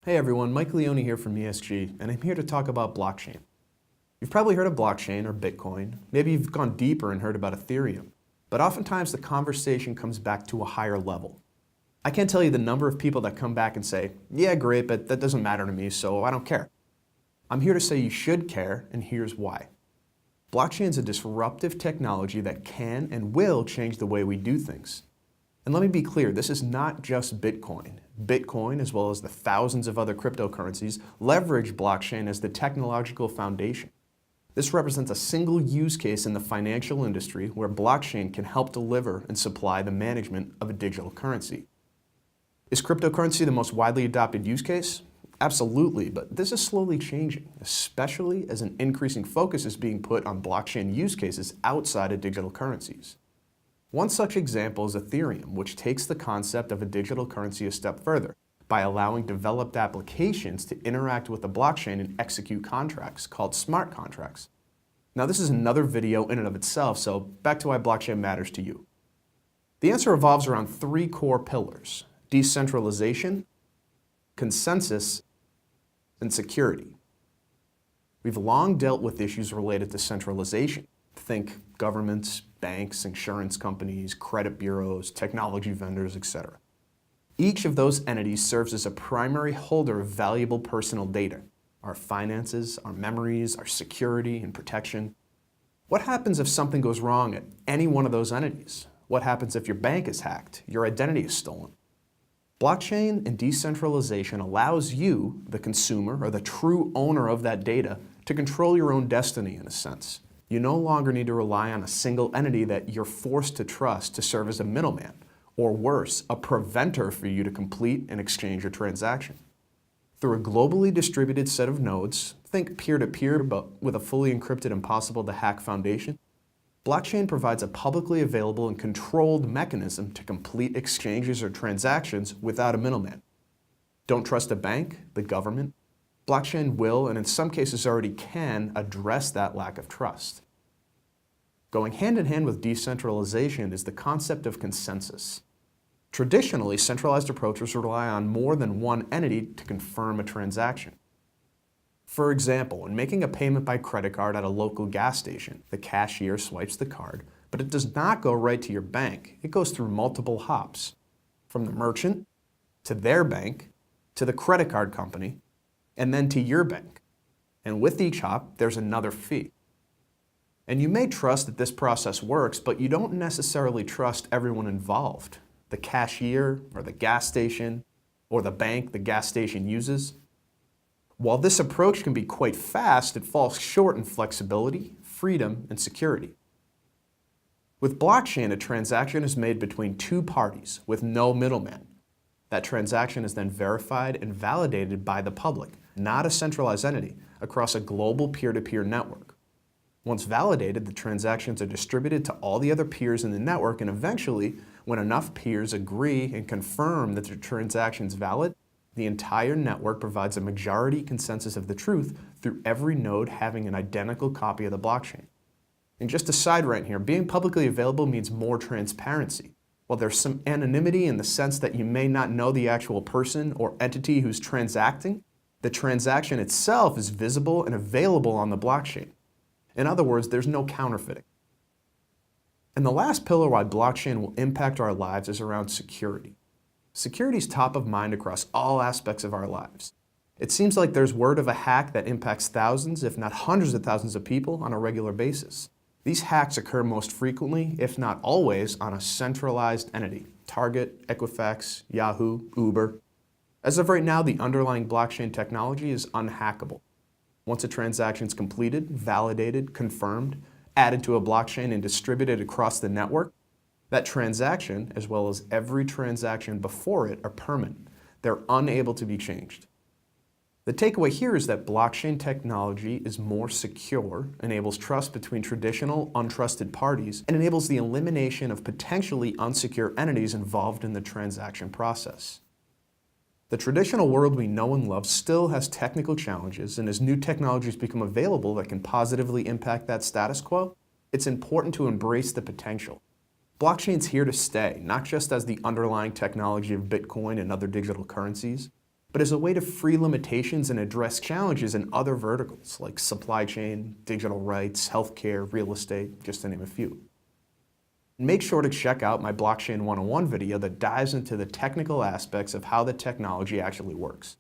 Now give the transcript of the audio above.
Hey everyone, Mike Leone here from ESG, and I'm here to talk about blockchain. You've probably heard of blockchain or Bitcoin. Maybe you've gone deeper and heard about Ethereum. But oftentimes the conversation comes back to a higher level. I can't tell you the number of people that come back and say, yeah, great, but that doesn't matter to me, so I don't care. I'm here to say you should care, and here's why. Blockchain is a disruptive technology that can and will change the way we do things. And let me be clear, this is not just Bitcoin. Bitcoin, as well as the thousands of other cryptocurrencies, leverage blockchain as the technological foundation. This represents a single use case in the financial industry where blockchain can help deliver and supply the management of a digital currency. Is cryptocurrency the most widely adopted use case? Absolutely, but this is slowly changing, especially as an increasing focus is being put on blockchain use cases outside of digital currencies. One such example is Ethereum, which takes the concept of a digital currency a step further by allowing developed applications to interact with the blockchain and execute contracts called smart contracts. Now, this is another video in and of itself, so back to why blockchain matters to you. The answer revolves around three core pillars: decentralization, consensus, and security. We've long dealt with issues related to centralization. Think governments, banks, insurance companies, credit bureaus, technology vendors, etc. Each of those entities serves as a primary holder of valuable personal data: our finances, our memories, our security and protection. What happens if something goes wrong at any one of those entities? What happens if your bank is hacked, your identity is stolen? Blockchain and decentralization allows you, the consumer or the true owner of that data, to control your own destiny in a sense. You no longer need to rely on a single entity that you're forced to trust to serve as a middleman, or worse, a preventer for you to complete and exchange your transaction. Through a globally distributed set of nodes, think peer-to-peer but with a fully encrypted, impossible-to-hack foundation, blockchain provides a publicly available and controlled mechanism to complete exchanges or transactions without a middleman. Don't trust a bank, the government? Blockchain will, and in some cases already can, address that lack of trust. Going hand in hand with decentralization is the concept of consensus. Traditionally, centralized approaches rely on more than one entity to confirm a transaction. For example, when making a payment by credit card at a local gas station, the cashier swipes the card, but it does not go right to your bank. It goes through multiple hops, from the merchant, to their bank, to the credit card company, and then to your bank. And with each hop, there's another fee. And you may trust that this process works, but you don't necessarily trust everyone involved: the cashier, or the gas station, or the bank the gas station uses. While this approach can be quite fast, it falls short in flexibility, freedom, and security. With blockchain, a transaction is made between two parties with no middleman. That transaction is then verified and validated by the public, not a centralized entity, across a global peer-to-peer network. Once validated, the transactions are distributed to all the other peers in the network, and eventually, when enough peers agree and confirm that the transaction is valid, the entire network provides a majority consensus of the truth through every node having an identical copy of the blockchain. And just a side rant here, being publicly available means more transparency. While there's some anonymity in the sense that you may not know the actual person or entity who's transacting, the transaction itself is visible and available on the blockchain. In other words, there's no counterfeiting. And the last pillar why blockchain will impact our lives is around security. Security is top of mind across all aspects of our lives. It seems like there's word of a hack that impacts thousands, if not hundreds of thousands of people on a regular basis. These hacks occur most frequently, if not always, on a centralized entity: Target, Equifax, Yahoo, Uber. As of right now, the underlying blockchain technology is unhackable. Once a transaction is completed, validated, confirmed, added to a blockchain, and distributed across the network, that transaction, as well as every transaction before it, are permanent. They're unable to be changed. The takeaway here is that blockchain technology is more secure, enables trust between traditional, untrusted parties, and enables the elimination of potentially unsecure entities involved in the transaction process. The traditional world we know and love still has technical challenges, and as new technologies become available that can positively impact that status quo, it's important to embrace the potential. Blockchain's here to stay, not just as the underlying technology of Bitcoin and other digital currencies, but as a way to free limitations and address challenges in other verticals like supply chain, digital rights, healthcare, real estate, just to name a few. Make sure to check out my Blockchain 101 video that dives into the technical aspects of how the technology actually works.